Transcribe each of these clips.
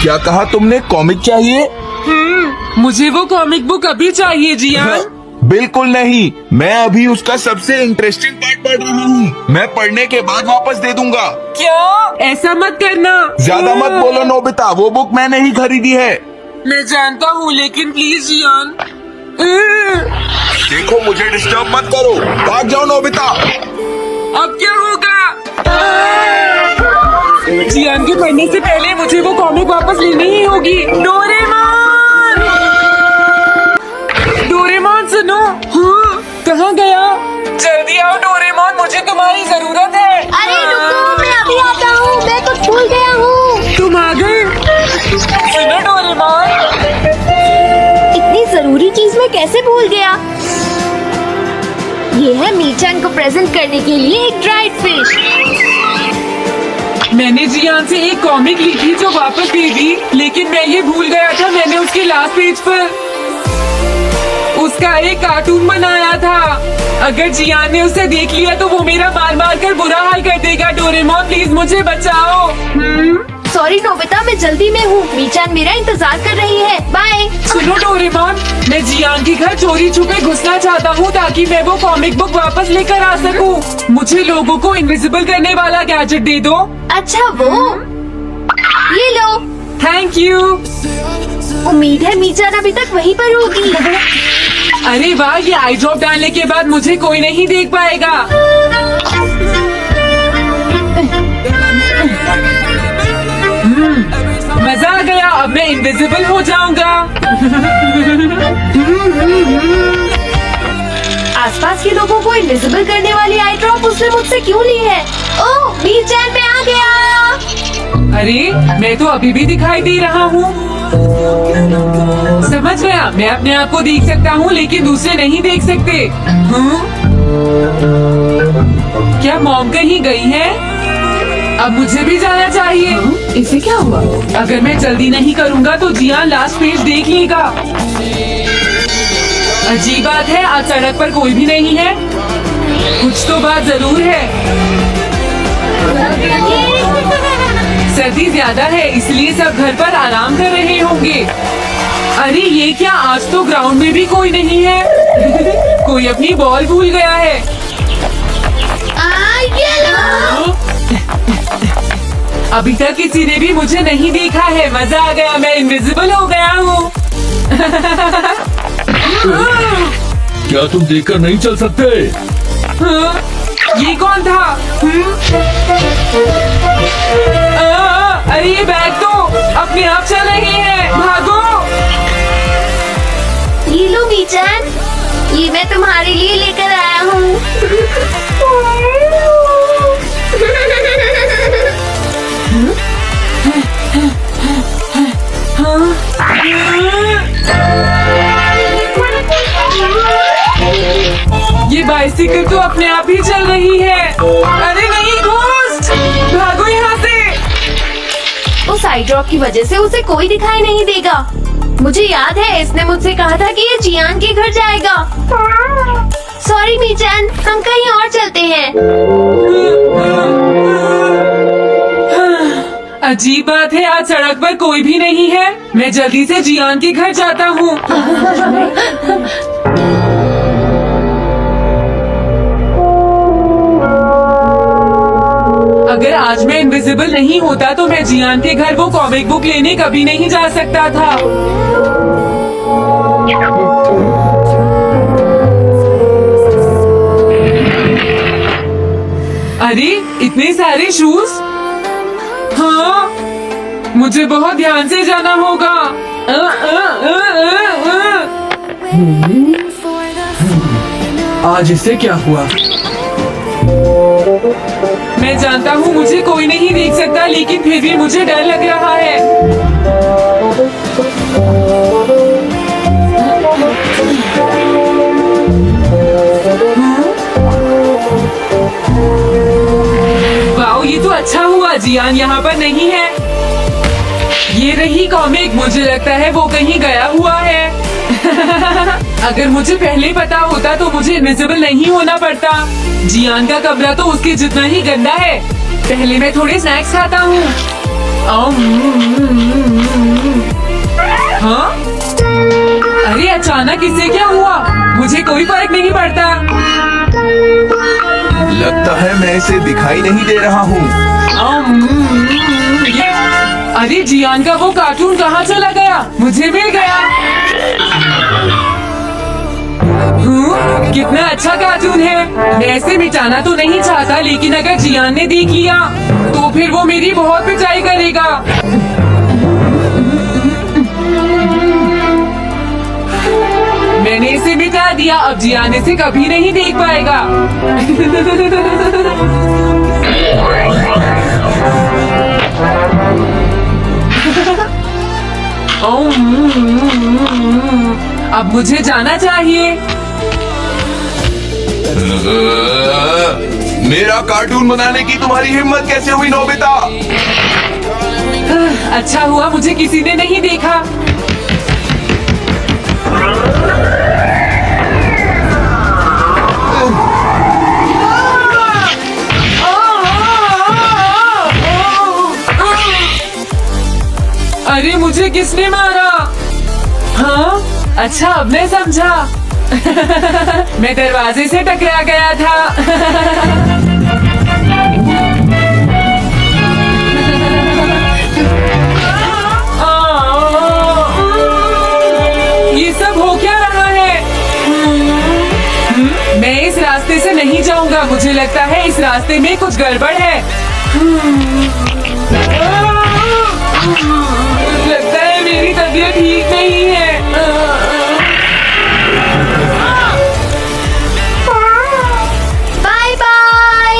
क्या कहा तुमने? कॉमिक चाहिए? मुझे वो कॉमिक बुक अभी चाहिए जियान। बिल्कुल नहीं, मैं अभी उसका सबसे इंटरेस्टिंग पार्ट पढ़ रहा हूँ। मैं पढ़ने के बाद वापस दे दूंगा। क्या? ऐसा मत करना। ज्यादा मत बोलो नोबिता, वो बुक मैंने ही खरीदी है। मैं जानता हूँ, लेकिन प्लीज जियान। देखो, मुझे डिस्टर्ब मत करो। भाग जाओ नोबिता। अब क्या होगा? जियान के पढ़ने से पहले मुझे वो कॉमिक वापस लेनी ही होगी। डोरेमोन, डोरेमोन सुनो। हाँ, कहाँ गया? जल्दी आओ डोरेमोन, मुझे तुम्हारी जरूरत है। अरे रुको, मैं अभी आता हूँ। मैं कुछ भूल गया हूँ। तुम आ गए? सुनो डोरेमोन। इतनी जरूरी चीज मैं कैसे भूल गया? ये है मीचान को प्रेजेंट करने के लिए एक ड्राइड फिश। मैंने जियान से एक कॉमिक ली थी जो वापस दे दी, लेकिन मैं ये भूल गया था मैंने उसके लास्ट पेज पर उसका एक कार्टून बनाया था। अगर जियान ने उसे देख लिया तो वो मेरा मार मार कर बुरा हाल कर देगा। डोरेमोन प्लीज मुझे बचाओ। सॉरी नोबिता, मैं जल्दी में हूँ। मीचान मेरा इंतजार कर रही है। बाय। सुनो डोरेमोन, मैं जियान के घर चोरी छुपे घुसना चाहता हूँ ताकि मैं वो कॉमिक बुक वापस लेकर आ सकूँ। मुझे लोगों को इनविजिबल करने वाला गैजेट दे दो। अच्छा वो, ये लो। Thank you. उम्मीद है मीचान अभी तक वहीं पर होगी। अरे वाह, ये आई ड्रॉप डालने के बाद मुझे कोई नहीं देख पाएगा। मजा आ गया, अब मैं इनविजिबल हो जाऊंगा। आसपास के लोगों को इनविजिबल करने वाली आई ड्रॉप उसने मुझसे क्यों ली है? ओह, मीचान मैं आ गया। अरे, मैं तो अभी भी दिखाई दे रहा हूँ। समझ गया, मैं अपने आप को देख सकता हूँ लेकिन दूसरे नहीं देख सकते। क्या मॉम कहीं गई है? अब मुझे भी जाना चाहिए। इसे क्या हुआ? अगर मैं जल्दी नहीं करूँगा तो जियान लास्ट पेज देख लेगा। अजीब बात है, आज सड़क पर कोई भी नहीं है। कुछ तो बात जरूर है। सर्दी ज्यादा है इसलिए सब घर पर आराम कर रहे होंगे। अरे ये क्या, आज तो ग्राउंड में भी कोई नहीं है। कोई अपनी बॉल भूल गया है। ये लो। अभी तक किसी ने भी मुझे नहीं देखा है। मजा आ गया, मैं इनविजिबल हो गया हूँ। क्या तुम देखकर नहीं चल सकते? ये कौन था? अरे ये बैग तो अपने आप चल रही है। भागो। ये लो मीचान, ये मैं तुम्हारे लिए लेकर आया हूँ। ये बाइसिकल तो अपने आप ही चल रही है। अरे नहीं, घोस्ट, भागो यहाँ से। उस आई ड्रॉप की वजह से उसे कोई दिखाई नहीं देगा। मुझे याद है इसने मुझसे कहा था कि ये जियान के घर जाएगा। सॉरी मीचान, हम कहीं और चलते हैं। अजीब बात है, आज सड़क पर कोई भी नहीं है। मैं जल्दी से जियान के घर जाता हूँ। अगर आज मैं इनविजिबल नहीं होता तो मैं जियान के घर वो कॉमिक बुक लेने कभी नहीं जा सकता था। अरे इतने सारे शूज। हाँ, मुझे बहुत ध्यान से जाना होगा। आज इससे क्या हुआ? मैं जानता हूँ मुझे कोई नहीं देख सकता, लेकिन फिर भी मुझे डर लग रहा है। वाओ, ये तो अच्छा हुआ जियान यहाँ पर नहीं है। ये रही कॉमिक, मुझे लगता है वो कहीं गया हुआ है। अगर मुझे पहले पता होता तो मुझे इनविजिबल नहीं होना पड़ता। जियान का कमरा तो उसके जितना ही गंदा है। पहले मैं थोड़े स्नैक्स खाता हूँ। अचानक इससे क्या हुआ? मुझे कोई फर्क नहीं पड़ता। लगता है मैं इसे दिखाई नहीं दे रहा हूँ। अरे जियान का वो कार्टून कहाँ चला गया? मुझे मिल गया। कितना अच्छा कार्टून है। मैं इसे मिटाना तो नहीं चाहता, लेकिन अगर जियान ने देख लिया तो फिर वो मेरी बहुत पिटाई करेगा। मैंने इसे मिटा दिया, अब जियान इसे कभी नहीं देख पाएगा। अब मुझे जाना चाहिए। मेरा कार्टून बनाने की तुम्हारी हिम्मत कैसे हुई नोबिता? अच्छा हुआ मुझे किसी ने नहीं देखा। अरे मुझे किसने मारा? हाँ, अच्छा अब मैं समझा। मैं दरवाजे से टकरा गया था। ये सब हो क्या रहा है? मैं इस रास्ते से नहीं जाऊंगा। मुझे लगता है इस रास्ते में कुछ गड़बड़ है। लगता है मेरी तबीयत ठीक नहीं है। Bye bye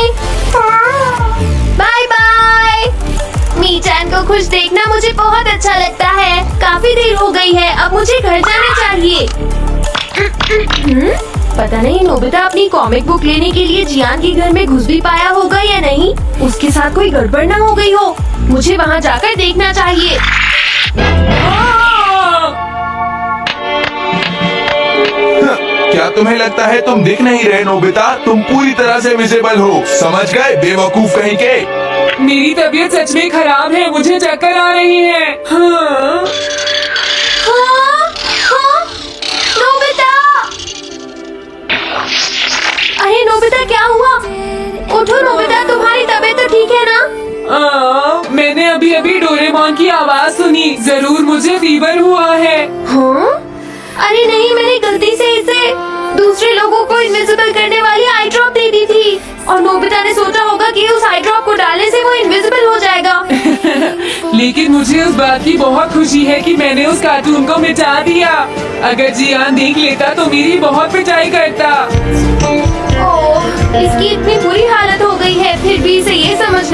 bye bye. Michan को खुश देखना मुझे बहुत अच्छा लगता है। काफी देर हो गई है, अब मुझे घर जाना चाहिए। पता नहीं नोबिता अपनी कॉमिक बुक लेने के लिए जियान के घर में घुस भी पाया होगा या नहीं। उसके साथ कोई गड़बड़ ना हो गई हो। मुझे वहाँ जाकर देखना चाहिए। क्या तुम्हें लगता है तुम दिख नहीं रहे नोबिता? तुम पूरी तरह से विजिबल हो, समझ गए बेवकूफ कहीं के। मेरी तबीयत सच में खराब है, मुझे चक्कर आ रही है। हाँ। हाँ, हाँ, नोबिता! अरे नोबिता क्या हुआ? उठो नोबिता, तुम्हारी तबीयत तो ठीक है ना? मैंने अभी अभी डोरेमोन की आवाज सुनी। जरूर मुझे फीवर हुआ है। हाँ? अरे नहीं, मैंने गलती से इसे दूसरे लोगों को इनविजिबल करने वाली आई ड्रॉप दे दी थी और नोबिता ने सोचा होगा कि उस आई ड्रॉप को डालने से वो इनविजिबल हो जाएगा। लेकिन मुझे उस बात की बहुत खुशी है कि मैंने उस कार्टून को मिटा दिया। अगर जियान देख लेता तो मेरी बहुत पिटाई करता। ओह, इसकी इतनी बुरी हालत हो गई है, फिर भी इसे ये समझ